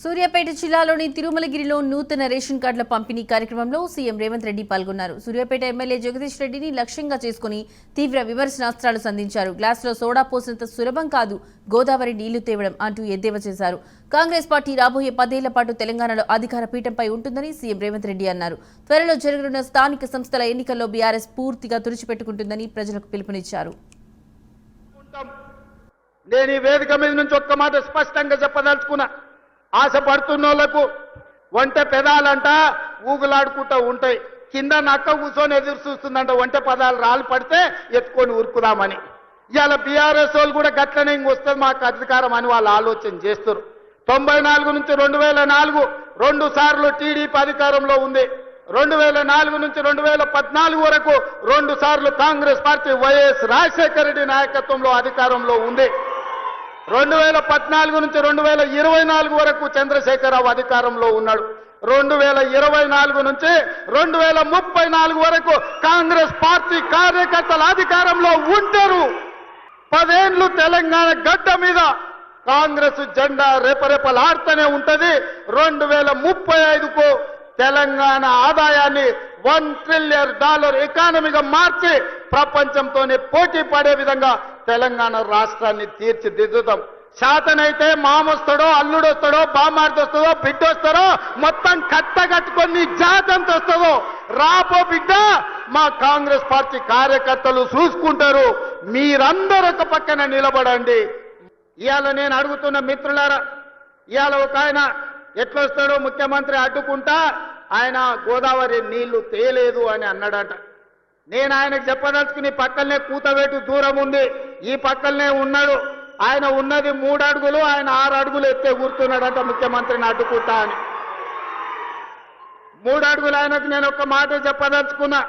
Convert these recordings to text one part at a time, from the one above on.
సూర్యాపేట జిల్లాలోని తిరుమలగిరిలో నూతన రేషన్ కార్డుల పంపిణీ కార్యక్రమంలో సీఎం రేవంత్ రెడ్డి పాల్గొన్నారు. సూర్యాపేట ఎమ్మెల్యే జగదీష్ రెడ్డిని లక్ష్యంగా చేసుకుని తీవ్ర విమర్శనాస్త్రాలు సంధించారు. గ్లాసులో సోడా పోసినంత సులభం కాదు గోదావరి నీళ్లు తేవడం అంటూ ఎద్దేవా చేశారు. కాంగ్రెస్ పార్టీ రాబోయే 10 ఏళ్ల పాటు తెలంగాణలో అధికార పీఠంపై ఉంటుందని సీఎం రేవంత్ రెడ్డి అన్నారు. త్వరలో జరగనున్న స్థానిక సంస్థల ఎన్నికల్లో బీఆర్ఎస్ పూర్తిగా తుడిచిపెట్టుకుంటుందని ప్రజలకు పిలుపునిచ్చారు. నేను ఈ వేదిక మీద నుంచి ఒక్క మాట స్పష్టంగా చెప్పదలుచుకున్నా. ఆశపడుతున్నోళ్లకు వంట పెదాలంట ఊగులాడుకుంటూ ఉంటాయి, కింద నక్క కూర్చొని ఎదురు చూస్తుందంట వంట పదాలు రాళ్ళు పడితే ఎత్తుకొని ఉరుకుదామని. ఇవాళ బీఆర్ఎస్ వాళ్ళు కూడా గట్లనే ఇంకొస్తుంది మాకు అధికారం అని వాళ్ళు ఆలోచన చేస్తారు. 94 నుంచి 2004 2 సార్లు టీడీపీ అధికారంలో ఉంది. 2004 నుంచి 2014 వరకు 2 సార్లు కాంగ్రెస్ పార్టీ వైఎస్ రాజశేఖర రెడ్డి నాయకత్వంలో అధికారంలో ఉంది. 2014 నుంచి 2024 వరకు చంద్రశేఖరరావు అధికారంలో ఉన్నాడు. 2024 నుంచి 2034 వరకు కాంగ్రెస్ పార్టీ కార్యకర్తల అధికారంలో ఉంటారు. 10 ఏళ్లు తెలంగాణ గడ్డ మీద కాంగ్రెస్ జెండా రెపరెపలాడుతూనే ఉంటది. 2035కు తెలంగాణ ఆదాయాన్ని $1 ట్రిలియన్ ఎకానమీగా మార్చి ప్రపంచంతోనే పోటీ పడే విధంగా తెలంగాణ రాష్ట్రాన్ని తీర్చిదిద్దుతాం. శాతనైతే మామొస్తాడో అల్లుడొస్తాడో బామార్దొస్తాడో బిడ్డొస్తాడో మొత్తం కట్టగట్టుకొని జాతంత వస్తుందో రాపో బిడ్డ మా కాంగ్రెస్ పార్టీ కార్యకర్తలు చూసుకుంటారు. మీరందరూ ఒక పక్కన నిలబడండి. ఇవాళ నేను అడుగుతున్న మిత్రులారా, ఇవాళ ఒక ఆయన ఎట్లొస్తాడో ముఖ్యమంత్రి అడ్డుకుంటా ఆయన గోదావరి నీళ్లు తేలేదు అని అన్నాడట. నేను ఆయనకు చెప్పదలుచుకుని పక్కనే కూతవేటు దూరం ఉంది, ఈ పక్కనే ఉన్నాడు. ఆయన ఉన్నది 3 అడుగులు, ఆయన 6 అడుగులు ఎత్తే కూర్చున్నాడంట ముఖ్యమంత్రిని అడ్డుకుంటా అని. 3 అడుగులు ఆయనకు నేను ఒక మాట చెప్పదలుచుకున్నా.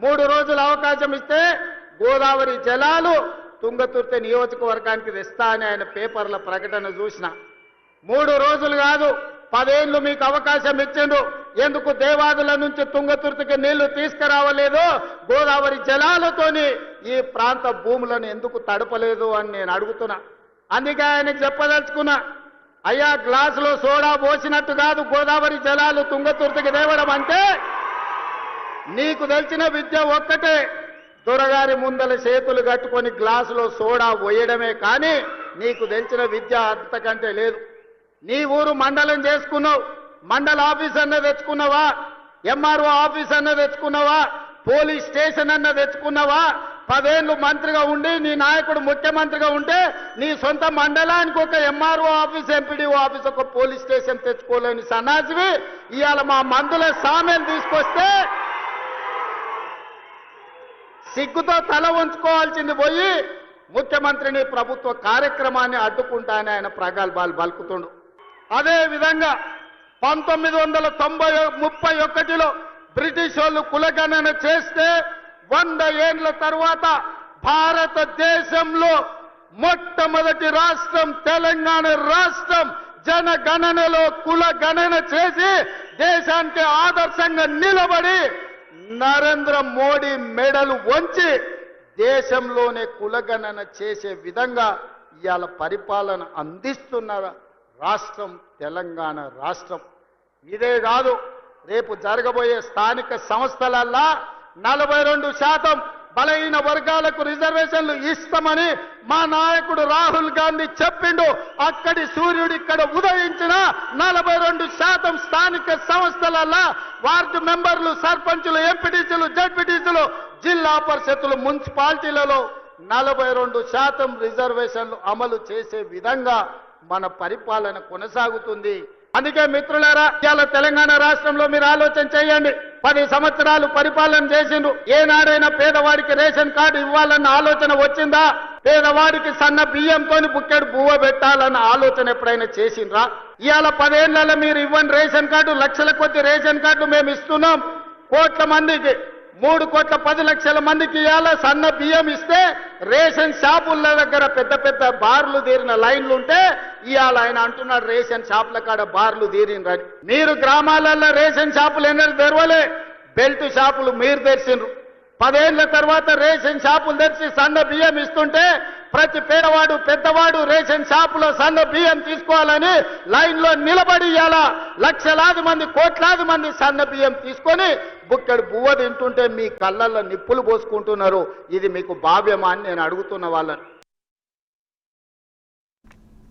3 రోజులు అవకాశం ఇస్తే గోదావరి జలాలు తుంగతుర్తి నియోజకవర్గానికి తెస్తా అని ఆయన పేపర్ల ప్రకటన చూసిన. 3 రోజులు కాదు 10 ఏళ్లు మీకు అవకాశం ఇచ్చిండు. ఎందుకు దేవాదుల నుంచి తుంగతుర్తికి నీళ్లు తీసుకురావలేదు, గోదావరి జలాలతోని ఈ ప్రాంత భూములను ఎందుకు తడపలేదు అని నేను అడుగుతున్నా. అందుకే ఆయనకు చెప్పదలుచుకున్నా, అయ్యా గ్లాసులో సోడా పోసినట్టు కాదు గోదావరి జలాలు తుంగతుర్తికి తేవడం అంటే. నీకు తెలిసిన విద్య ఒక్కటే, దొరగారి ముందల చేతులు కట్టుకొని గ్లాసులో సోడా పోయడమే, కానీ నీకు తెలిసిన విద్య అంతకంటే లేదు. నీ ఊరు మండలం చేసుకున్నావు, మండల ఆఫీస్ అన్న తెచ్చుకున్నావా, ఎంఆర్ఓ ఆఫీస్ అన్న తెచ్చుకున్నావా, పోలీస్ స్టేషన్ అన్న తెచ్చుకున్నావా? 10 ఏళ్లు మంత్రిగా ఉండి నీ నాయకుడు ముఖ్యమంత్రిగా ఉంటే నీ సొంత మండలానికి ఒక ఎంఆర్ఓ ఆఫీస్, ఎంపీడీఓ ఆఫీస్, ఒక పోలీస్ స్టేషన్ తెచ్చుకోలేని సన్నాసివి ఇవాళ మా మందుల సామెలు తీసుకొస్తే సిగ్గుతో తల వంచుకోవాల్సింది పోయి ముఖ్యమంత్రిని ప్రభుత్వ కార్యక్రమాన్ని అడ్డుకుంటానని ఆయన ప్రగల్భాలు పలుకుతుండు. అదే విధంగా 1931లో బ్రిటిష్ వాళ్ళు కులగణన చేస్తే 100 ఏళ్ల తర్వాత భారతదేశంలో మొట్టమొదటి రాష్ట్రం తెలంగాణ రాష్ట్రం జనగణనలో కులగణన చేసి దేశానికి ఆదర్శంగా నిలబడి నరేంద్ర మోడీ మెడలు వంచి దేశంలోనే కులగణన చేసే విధంగా ఇవాళ పరిపాలన అందిస్తున్న రాష్ట్రం తెలంగాణ రాష్ట్రం. ఇదే కాదు, రేపు జరగబోయే స్థానిక సంస్థలల్లా 42% బలహీన వర్గాలకు రిజర్వేషన్లు ఇస్తామని మా నాయకుడు రాహుల్ గాంధీ చెప్పిండు. అక్కడి సూర్యుడు ఇక్కడ ఉదయించిన 42% స్థానిక సంస్థలల్లా వార్డు మెంబర్లు, సర్పంచులు, ఎంపీటీసీలు, జడ్పీటీసీలు, జిల్లా పరిషత్తులు, మున్సిపాలిటీలలో 42% రిజర్వేషన్లు అమలు చేసే విధంగా మన పరిపాలన కొనసాగుతుంది. అందుకే మిత్రులారా, ఇవాళ తెలంగాణ రాష్ట్రంలో మీరు ఆలోచన చేయండి. 10 సంవత్సరాలు పరిపాలన చేసిండ్రు. ఏనాడైనా పేదవాడికి రేషన్ కార్డు ఇవ్వాలన్న ఆలోచన వచ్చిందా? పేదవాడికి సన్న బియ్యంతో బుక్కెడు బువ్వ పెట్టాలన్న ఆలోచన ఎప్పుడైనా చేసిండ్రా? ఇవాళ 10 ఏళ్లలో మీరు ఇవ్వని రేషన్ కార్డు, లక్షల కొద్ది రేషన్ కార్డు మేము ఇస్తున్నాం. కోట్ల మందికి 3,10,00,000 మందికి ఇవాళ సన్న బియ్యం ఇస్తే రేషన్ షాపుల దగ్గర పెద్ద పెద్ద బార్లు తీరిన లైన్లు ఉంటే ఇవాళ ఆయన అంటున్నాడు రేషన్ షాపుల కాడ బార్లు తీరినరని. మీరు గ్రామాలలో రేషన్ షాపులు ఎన్నడూ తెరవలే, బెల్ట్ షాపులు మీరు తెరిచిండ్రు. 10 ఏళ్ల తర్వాత రేషన్ షాపులు తెరిచి సన్న బియ్యం ఇస్తుంటే ప్రతి పేదవాడు పెద్దవాడు రేషన్ షాపులో సన్న బియ్యం తీసుకోవాలని లైన్లో నిలబడి ఇలా లక్షలాది మంది కోట్లాది మంది సన్న బియ్యం తీసుకొని బుక్కడు బువ్వ తింటుంటే మీ కళ్ళల్లో నిప్పులు పోసుకుంటున్నారు. ఇది మీకు భావ్యమా అని నేను అడుగుతున్న వాళ్ళని.